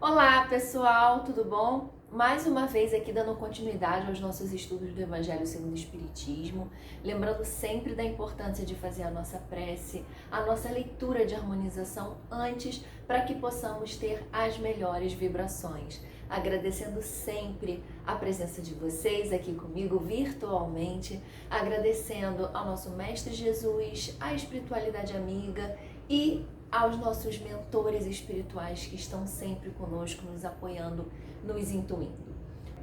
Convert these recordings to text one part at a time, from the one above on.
Olá pessoal, tudo bom? Mais uma vez aqui dando continuidade aos nossos estudos do Evangelho segundo o Espiritismo, lembrando sempre da importância de fazer a nossa prece, a nossa leitura de harmonização antes, para que possamos ter as melhores vibrações. Agradecendo sempre a presença de vocês aqui comigo virtualmente, agradecendo ao nosso Mestre Jesus, à espiritualidade amiga e aos nossos mentores espirituais que estão sempre conosco, nos apoiando, nos intuindo.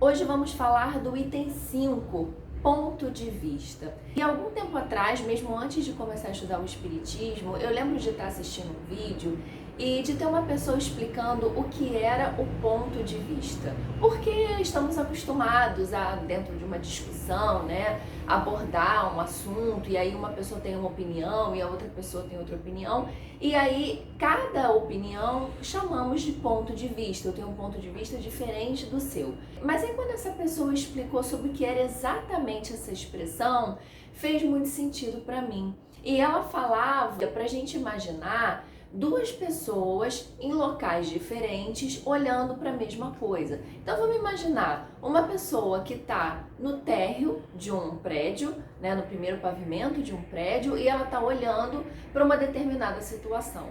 Hoje vamos falar do item 5, ponto de vista. E algum tempo atrás, mesmo antes de começar a estudar o Espiritismo, eu lembro de estar assistindo um vídeo e de ter uma pessoa explicando o que era o ponto de vista. Porque estamos acostumados a, dentro de uma discussão, né, abordar um assunto e aí uma pessoa tem uma opinião e a outra pessoa tem outra opinião e aí cada opinião chamamos de ponto de vista. Eu tenho um ponto de vista diferente do seu. Mas aí quando essa pessoa explicou sobre o que era exatamente essa expressão, fez muito sentido para mim. E ela falava pra gente imaginar duas pessoas em locais diferentes olhando para a mesma coisa. Então vamos imaginar uma pessoa que está no térreo de um prédio, né, no primeiro pavimento de um prédio, e ela está olhando para uma determinada situação.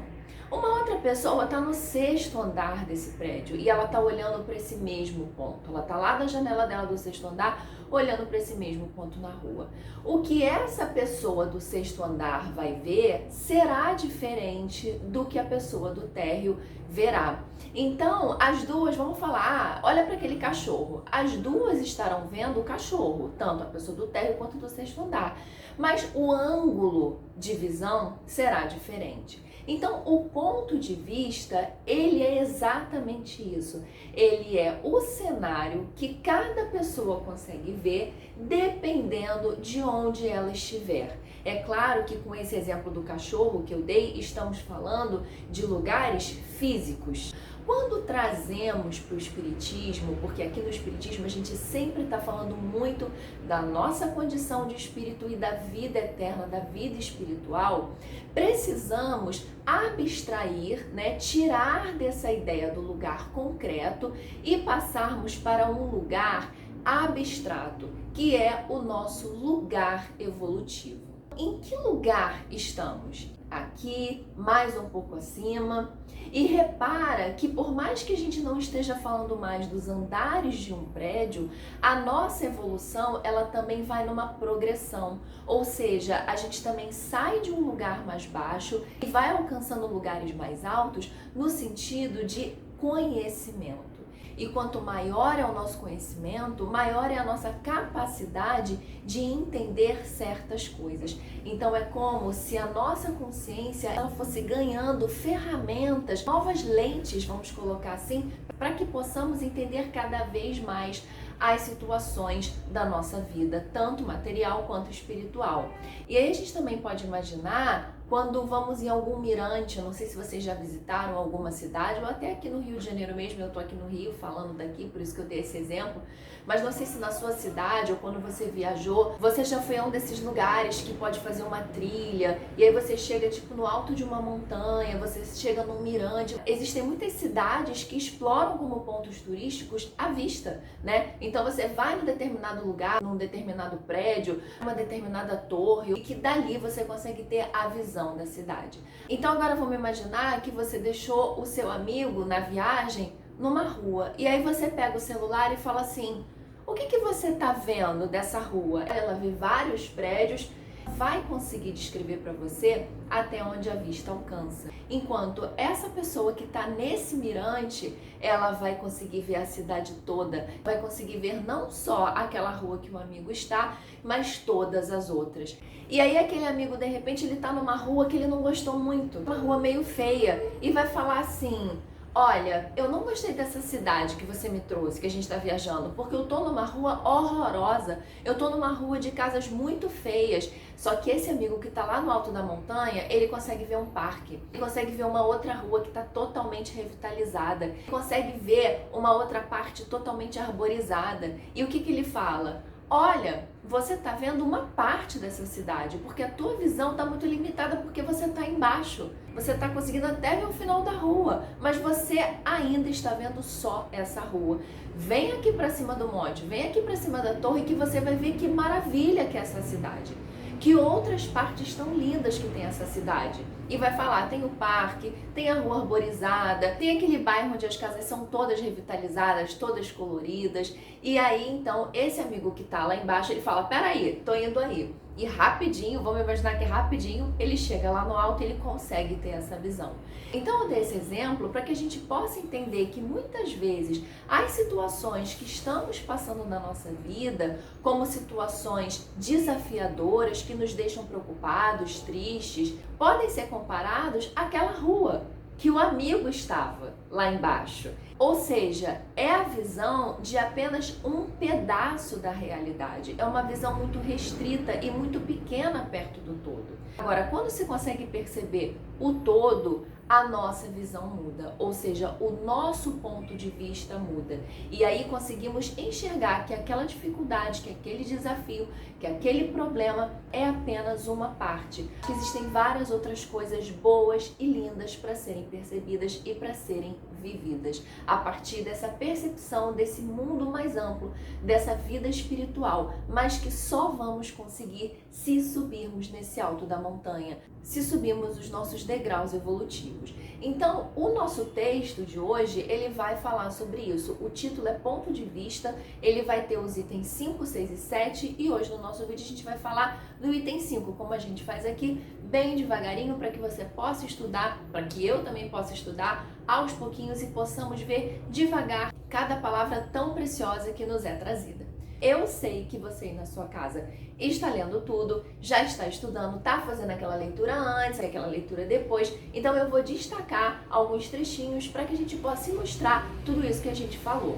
Uma outra pessoa está no sexto andar desse prédio e ela está olhando para esse mesmo ponto. Ela está lá da janela dela do sexto andar, olhando para esse mesmo ponto na rua. O que essa pessoa do sexto andar vai ver será diferente do que a pessoa do térreo verá. Então, as duas vão falar, olha para aquele cachorro. As duas estarão vendo o cachorro, tanto a pessoa do térreo quanto do sexto andar. Mas o ângulo de visão será diferente. Então, o ponto de vista, ele é exatamente isso. Ele é o cenário que cada pessoa consegue ver dependendo de onde ela estiver. É claro que com esse exemplo do cachorro que eu dei, estamos falando de lugares físicos. Quando trazemos para o Espiritismo, porque aqui no Espiritismo a gente sempre está falando muito da nossa condição de espírito e da vida eterna, da vida espiritual, precisamos abstrair, né, tirar dessa ideia do lugar concreto e passarmos para um lugar abstrato, que é o nosso lugar evolutivo. Em que lugar estamos? Aqui, mais um pouco acima. E repara que por mais que a gente não esteja falando mais dos andares de um prédio, a nossa evolução, ela também vai numa progressão. Ou seja, a gente também sai de um lugar mais baixo e vai alcançando lugares mais altos no sentido de conhecimento. E quanto maior é o nosso conhecimento, maior é a nossa capacidade de entender certas coisas. Então é como se a nossa consciência ela fosse ganhando ferramentas, novas lentes, vamos colocar assim, para que possamos entender cada vez mais as situações da nossa vida, tanto material quanto espiritual. E aí a gente também pode imaginar quando vamos em algum mirante, eu não sei se vocês já visitaram alguma cidade, ou até aqui no Rio de Janeiro mesmo, eu tô aqui no Rio falando daqui, por isso que eu dei esse exemplo, mas não sei se na sua cidade ou quando você viajou, você já foi a um desses lugares que pode fazer uma trilha, e aí você chega tipo no alto de uma montanha, você chega num mirante. Existem muitas cidades que exploram como pontos turísticos a vista, né? Então você vai num determinado lugar, num determinado prédio, uma determinada torre, e que dali você consegue ter a visão da cidade. Então agora vamos imaginar que você deixou o seu amigo na viagem numa rua e aí você pega o celular e fala assim: o que você está vendo dessa rua? Ela vê vários prédios, vai conseguir descrever para você até onde a vista alcança. Enquanto essa pessoa que está nesse mirante, ela vai conseguir ver a cidade toda, vai conseguir ver não só aquela rua que o amigo está, mas todas as outras. E aí aquele amigo, de repente, ele está numa rua que ele não gostou muito, uma rua meio feia, e vai falar assim: olha, eu não gostei dessa cidade que você me trouxe, que a gente tá viajando, porque eu tô numa rua horrorosa, eu tô numa rua de casas muito feias. Só que esse amigo que tá lá no alto da montanha, ele consegue ver um parque, ele consegue ver uma outra rua que tá totalmente revitalizada, ele consegue ver uma outra parte totalmente arborizada. E o que ele fala? Olha, você tá vendo uma parte dessa cidade, porque a tua visão tá muito limitada porque você tá embaixo. você está conseguindo até ver o final da rua, mas você ainda está vendo só essa rua. Vem aqui para cima do monte, vem aqui para cima da torre que você vai ver que maravilha que é essa cidade. Que outras partes tão lindas que tem essa cidade. E vai falar, tem o parque, tem a rua arborizada, tem aquele bairro onde as casas são todas revitalizadas, todas coloridas. E aí, então, esse amigo que tá lá embaixo, ele fala, peraí, tô indo aí. E rapidinho, vamos imaginar que rapidinho, ele chega lá no alto e ele consegue ter essa visão. Então eu dei esse exemplo para que a gente possa entender que muitas vezes as situações que estamos passando na nossa vida, como situações desafiadoras que nos deixam preocupados, tristes, podem ser comparados àquela rua que o amigo estava lá embaixo. Ou seja, é a visão de apenas um pedaço da realidade. É uma visão muito restrita e muito pequena perto do todo. Agora, quando se consegue perceber o todo, a nossa visão muda, ou seja, o nosso ponto de vista muda. E aí conseguimos enxergar que aquela dificuldade, que aquele desafio, que aquele problema é apenas uma parte. Que existem várias outras coisas boas e lindas para serem percebidas e para serem vividas. A partir dessa percepção desse mundo mais amplo, dessa vida espiritual, mas que só vamos conseguir se subirmos nesse alto da montanha, se subirmos os nossos degraus evolutivos. Então, o nosso texto de hoje, ele vai falar sobre isso. O título é Ponto de Vista, ele vai ter os itens 5, 6 e 7 e hoje no nosso vídeo a gente vai falar do item 5, como a gente faz aqui, bem devagarinho, para que você possa estudar, para que eu também possa estudar aos pouquinhos e possamos ver devagar cada palavra tão preciosa que nos é trazida. Eu sei que você aí na sua casa está lendo tudo, já está estudando, está fazendo aquela leitura antes, aquela leitura depois, então eu vou destacar alguns trechinhos para que a gente possa ilustrar tudo isso que a gente falou.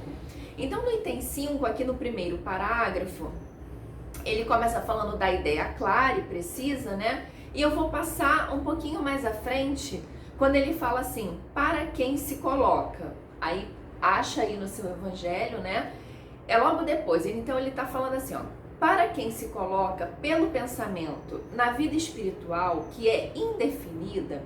Então no item 5, aqui no primeiro parágrafo, ele começa falando da ideia clara e precisa, né? E eu vou passar um pouquinho mais à frente, quando ele fala assim, para quem se coloca. Aí acha aí no seu evangelho, né? É logo depois, então ele está falando assim, ó, para quem se coloca pelo pensamento na vida espiritual, que é indefinida,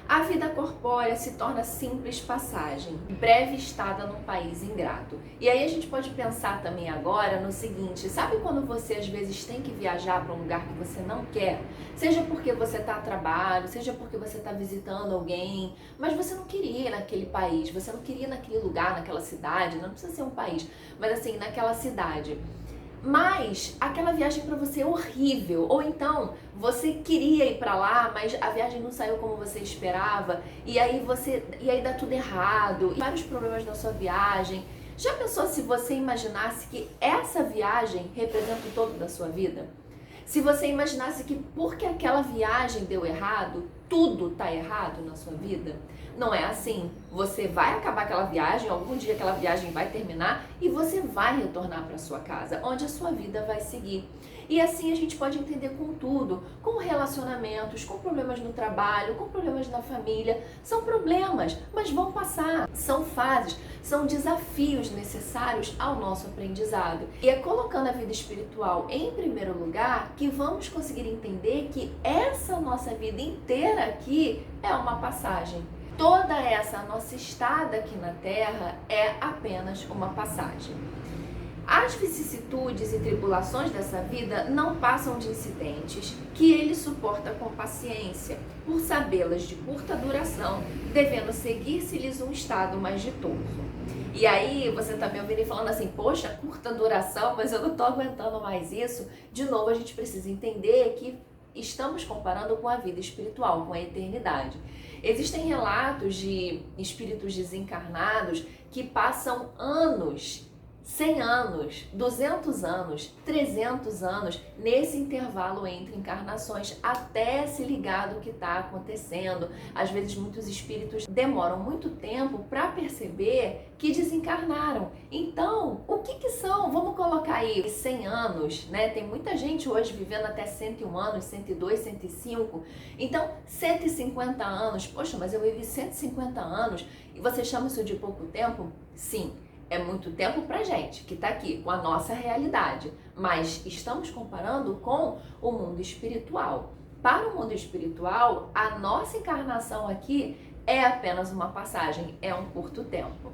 a vida corpórea se torna simples passagem, breve estada num país ingrato. E aí a gente pode pensar também agora no seguinte, sabe quando você às vezes tem que viajar para um lugar que você não quer? Seja porque você está a trabalho, seja porque você está visitando alguém, mas você não queria ir naquele país, você não queria ir naquele lugar, naquela cidade, não precisa ser um país, mas assim, naquela cidade. Mas aquela viagem para você é horrível, ou então você queria ir para lá, mas a viagem não saiu como você esperava, e aí dá tudo errado, e vários problemas na sua viagem. Já pensou se você imaginasse que essa viagem representa o todo da sua vida? Se você imaginasse que porque aquela viagem deu errado, tudo tá errado na sua vida? Não é assim. Você vai acabar aquela viagem, algum dia aquela viagem vai terminar e você vai retornar para sua casa, onde a sua vida vai seguir. E assim a gente pode entender com tudo, com relacionamentos, com problemas no trabalho, com problemas na família. São problemas, mas vão passar. São fases, são desafios necessários ao nosso aprendizado. E é colocando a vida espiritual em primeiro lugar que vamos conseguir entender que essa nossa vida inteira aqui é uma passagem. Toda essa nossa estada aqui na Terra é apenas uma passagem. As vicissitudes e tribulações dessa vida não passam de incidentes que ele suporta com paciência, por sabê-las de curta duração, devendo seguir-se-lhes um estado mais ditoso. E aí você tá me ouvindo falando assim, poxa, curta duração, mas eu não tô aguentando mais isso. De novo, a gente precisa entender que estamos comparando com a vida espiritual, com a eternidade. Existem relatos de espíritos desencarnados que passam anos, 100 anos, 200 anos, 300 anos, nesse intervalo entre encarnações, até se ligar do que está acontecendo. Às vezes muitos espíritos demoram muito tempo para perceber que desencarnaram. Então, o que são? Vamos colocar aí 100 anos, né? Tem muita gente hoje vivendo até 101 anos, 102, 105. Então, 150 anos. Poxa, mas eu vivi 150 anos e você chama isso de pouco tempo? Sim. É muito tempo pra gente, que tá aqui, com a nossa realidade. Mas estamos comparando com o mundo espiritual. para o mundo espiritual, a nossa encarnação aqui é apenas uma passagem, é um curto tempo.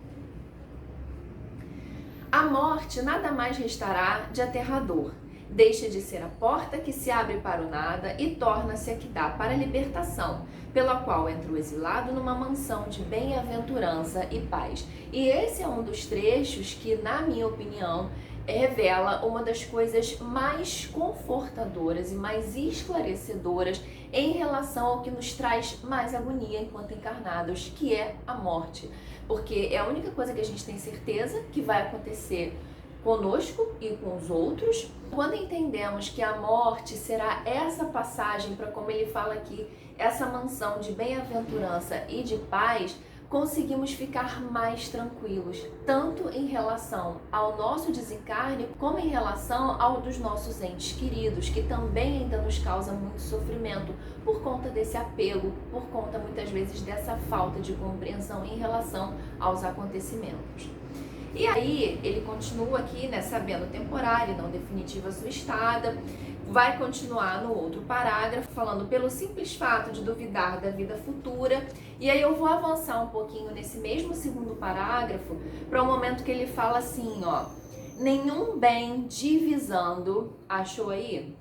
A morte nada mais restará de aterrador. Deixa de ser a porta que se abre para o nada e torna-se a que dá para a libertação, pela qual entra o exilado numa mansão de bem-aventurança e paz. E esse é um dos trechos que, na minha opinião, revela uma das coisas mais confortadoras e mais esclarecedoras em relação ao que nos traz mais agonia enquanto encarnados, que é a morte. Porque é a única coisa que a gente tem certeza que vai acontecer conosco e com os outros. Quando entendemos que a morte será essa passagem para, como ele fala aqui, essa mansão de bem-aventurança e de paz, conseguimos ficar mais tranquilos, tanto em relação ao nosso desencarne, como em relação ao dos nossos entes queridos, que também ainda nos causa muito sofrimento por conta desse apego, por conta muitas vezes dessa falta de compreensão em relação aos acontecimentos. E aí ele continua aqui, né, sabendo temporária e não definitiva a sua estada, vai continuar no outro parágrafo, falando pelo simples fato de duvidar da vida futura. E aí eu vou avançar um pouquinho nesse mesmo segundo parágrafo, para o momento que ele fala assim, ó, nenhum bem divisando, achou aí?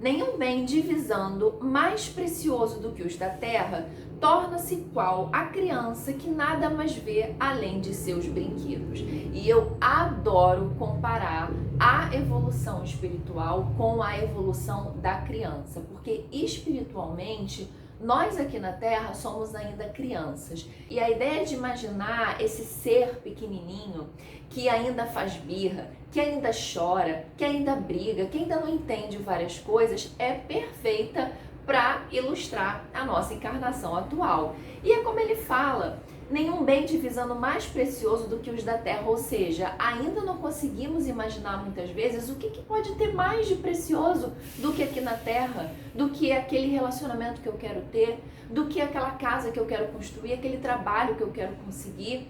Nenhum bem divisando mais precioso do que os da terra, torna-se qual a criança que nada mais vê além de seus brinquedos. E eu adoro comparar a evolução espiritual com a evolução da criança, porque espiritualmente nós aqui na Terra somos ainda crianças. E a ideia de imaginar esse ser pequenininho que ainda faz birra, que ainda chora, que ainda briga, que ainda não entende várias coisas, é perfeita para ilustrar a nossa encarnação atual. E é como ele fala, nenhum bem divisando mais precioso do que os da terra, ou seja, ainda não conseguimos imaginar muitas vezes o que pode ter mais de precioso do que aqui na terra, do que aquele relacionamento que eu quero ter, do que aquela casa que eu quero construir, aquele trabalho que eu quero conseguir.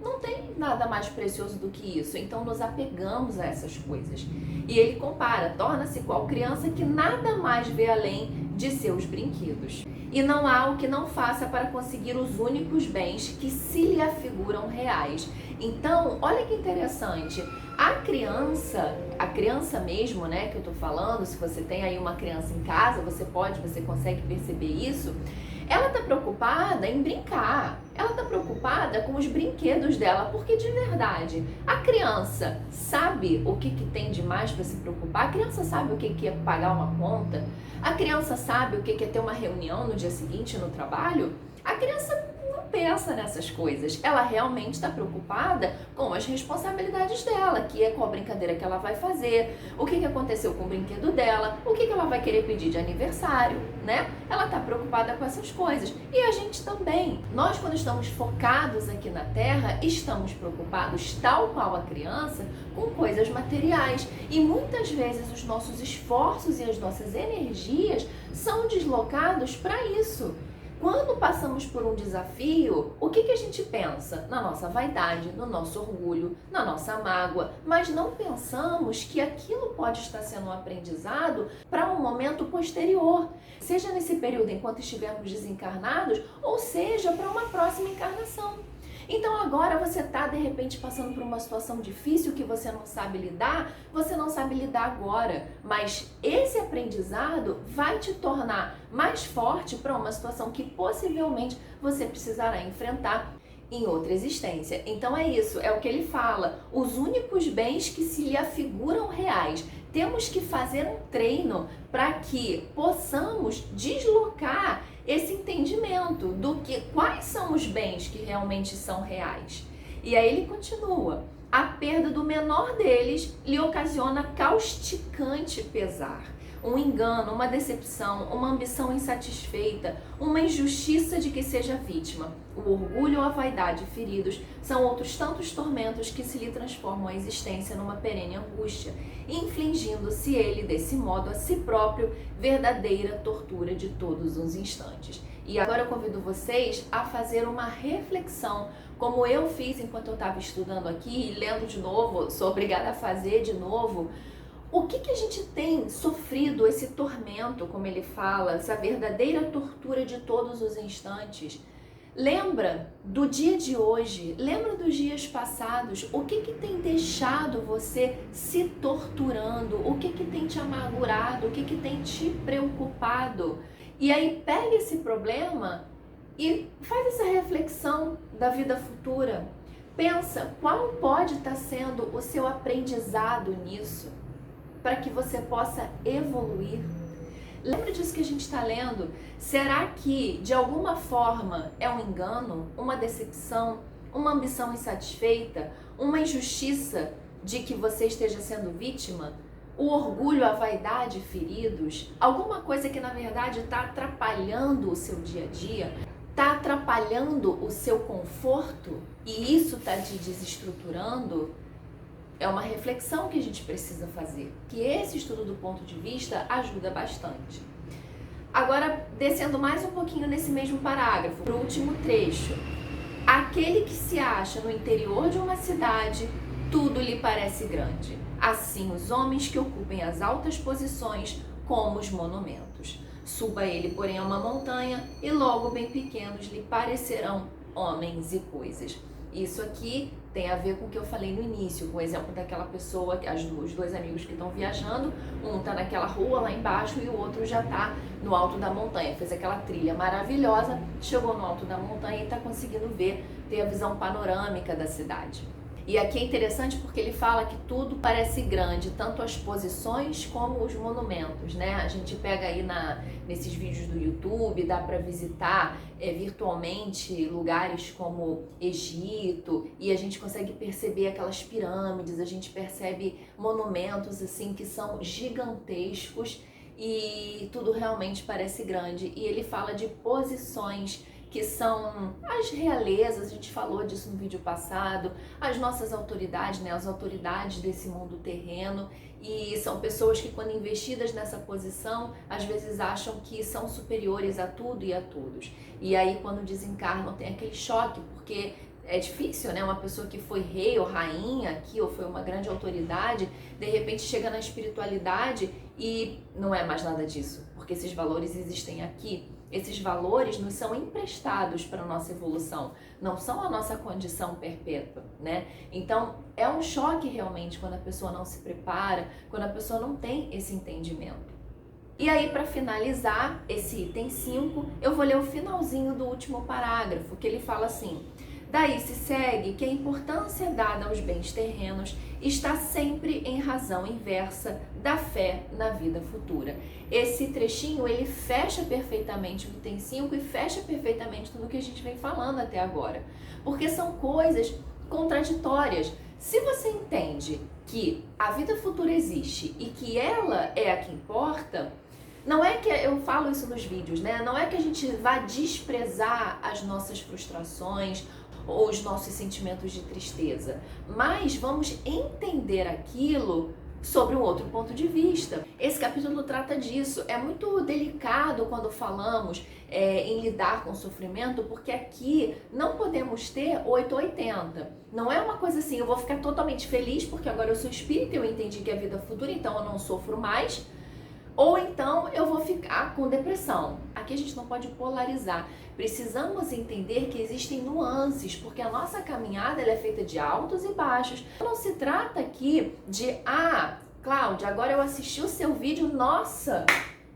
Não tem nada mais precioso do que isso, então nos apegamos a essas coisas. E ele compara, torna-se qual criança que nada mais vê além de seus brinquedos. E não há o que não faça para conseguir os únicos bens que se lhe afiguram reais. Então, olha que interessante, a criança mesmo, né, que eu tô falando, se você tem aí uma criança em casa, você consegue perceber isso, ela tá preocupada em brincar, ela tá preocupada com os brinquedos dela, porque de verdade, a criança sabe o que tem de mais para se preocupar, a criança sabe o que é pagar uma conta, a criança sabe o que é ter uma reunião no dia seguinte no trabalho, a criança não pensa nessas coisas, ela realmente está preocupada com as responsabilidades dela, que é qual brincadeira que ela vai fazer, o que aconteceu com o brinquedo dela, o que ela vai querer pedir de aniversário, né? Ela está preocupada com essas coisas. E a gente também. Nós, quando estamos focados aqui na Terra, estamos preocupados, tal qual a criança, com coisas materiais. E muitas vezes os nossos esforços e as nossas energias são deslocados para isso. Quando passamos por um desafio, o que a gente pensa? Na nossa vaidade, no nosso orgulho, na nossa mágoa, mas não pensamos que aquilo pode estar sendo um aprendizado para um momento posterior, seja nesse período enquanto estivermos desencarnados, ou seja para uma próxima encarnação. Então agora você está de repente passando por uma situação difícil que você não sabe lidar agora, mas esse aprendizado vai te tornar mais forte para uma situação que possivelmente você precisará enfrentar em outra existência. Então é isso, é o que ele fala, os únicos bens que se lhe afiguram reais. Temos que fazer um treino para que possamos deslocar esse entendimento do que quais são os bens que realmente são reais. E aí ele continua, a perda do menor deles lhe ocasiona causticante pesar. Um engano, uma decepção, uma ambição insatisfeita, uma injustiça de que seja vítima. O orgulho ou a vaidade feridos são outros tantos tormentos que se lhe transformam a existência numa perene angústia, infligindo-se ele, desse modo, a si próprio, verdadeira tortura de todos os instantes. E agora eu convido vocês a fazer uma reflexão, como eu fiz enquanto eu estava estudando aqui e lendo de novo, sou obrigada a fazer de novo. O que a gente tem sofrido, esse tormento, como ele fala, essa verdadeira tortura de todos os instantes? Lembra do dia de hoje, lembra dos dias passados, o que tem deixado você se torturando, o que tem te amargurado, o que tem te preocupado? E aí pega esse problema e faz essa reflexão da vida futura. Pensa qual pode estar sendo o seu aprendizado nisso, para que você possa evoluir. Lembra disso que a gente está lendo? Será que, de alguma forma, é um engano, uma decepção, uma ambição insatisfeita, uma injustiça de que você esteja sendo vítima? O orgulho, a vaidade feridos? Alguma coisa que, na verdade, está atrapalhando o seu dia a dia? Está atrapalhando o seu conforto? E isso está te desestruturando? É uma reflexão que a gente precisa fazer, que esse estudo do ponto de vista ajuda bastante. Agora, descendo mais um pouquinho nesse mesmo parágrafo, para o último trecho. Aquele que se acha no interior de uma cidade, tudo lhe parece grande. Assim, os homens que ocupem as altas posições, como os monumentos. Suba ele, porém, a uma montanha, e logo bem pequenos lhe parecerão homens e coisas. Isso aqui tem a ver com o que eu falei no início, com o exemplo daquela pessoa, os dois amigos que estão viajando, um está naquela rua lá embaixo e o outro já está no alto da montanha. Fez aquela trilha maravilhosa, chegou no alto da montanha e está conseguindo ver, ter a visão panorâmica da cidade. E aqui é interessante porque ele fala que tudo parece grande, tanto as posições como os monumentos, né? A gente pega aí nesses vídeos do YouTube, dá para visitar virtualmente lugares como Egito e a gente consegue perceber aquelas pirâmides, a gente percebe monumentos assim que são gigantescos e tudo realmente parece grande. E ele fala de posições que são as realezas, a gente falou disso no vídeo passado, as nossas autoridades, né, as autoridades desse mundo terreno, e são pessoas que quando investidas nessa posição, às vezes acham que são superiores a tudo e a todos. E aí quando desencarnam tem aquele choque, porque é difícil, né? Uma pessoa que foi rei ou rainha aqui, ou foi uma grande autoridade, de repente chega na espiritualidade e não é mais nada disso, porque esses valores existem aqui. Esses valores nos são emprestados para a nossa evolução, não são a nossa condição perpétua, né? Então, é um choque realmente quando a pessoa não se prepara, quando a pessoa não tem esse entendimento. E aí, para finalizar esse item 5, eu vou ler o finalzinho do último parágrafo, que ele fala assim: daí se segue que a importância dada aos bens terrenos está sempre em razão inversa da fé na vida futura. Esse trechinho, ele fecha perfeitamente o item 5 e fecha perfeitamente tudo que a gente vem falando até agora, porque são coisas contraditórias. Se você entende que a vida futura existe e que ela é a que importa, não é que eu falo isso nos vídeos, né? Não é que a gente vá desprezar as nossas frustrações ou os nossos sentimentos de tristeza, mas vamos entender aquilo sobre um outro ponto de vista. Esse capítulo trata disso. É muito delicado quando falamos em lidar com o sofrimento, porque aqui não podemos ter 8 ou 80. Não é uma coisa assim, eu vou ficar totalmente feliz porque agora eu sou espírita e eu entendi que é vida futura, então eu não sofro mais. Ou então eu vou ficar com depressão. Aqui a gente não pode polarizar. Precisamos entender que existem nuances, porque a nossa caminhada ela é feita de altos e baixos. Não se trata aqui de, Cláudia, agora eu assisti o seu vídeo, nossa,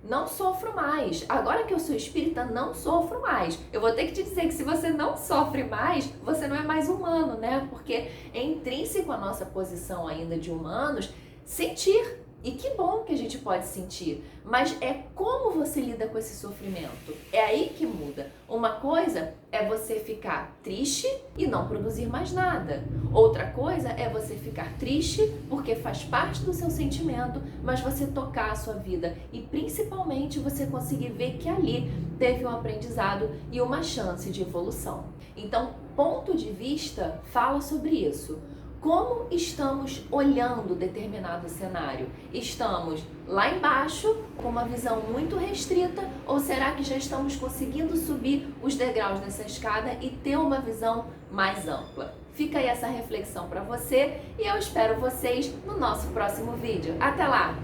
não sofro mais. Agora que eu sou espírita, não sofro mais. Eu vou ter que te dizer que se você não sofre mais, você não é mais humano, né? Porque é intrínseco à nossa posição ainda de humanos sentir. E que bom que a gente pode sentir, mas é como você lida com esse sofrimento. É aí que muda. Uma coisa é você ficar triste e não produzir mais nada. Outra coisa é você ficar triste porque faz parte do seu sentimento, mas você tocar a sua vida e principalmente você conseguir ver que ali teve um aprendizado e uma chance de evolução. Então, ponto de vista fala sobre isso. Como estamos olhando determinado cenário? Estamos lá embaixo, com uma visão muito restrita, ou será que já estamos conseguindo subir os degraus dessa escada e ter uma visão mais ampla? Fica aí essa reflexão para você e eu espero vocês no nosso próximo vídeo. Até lá!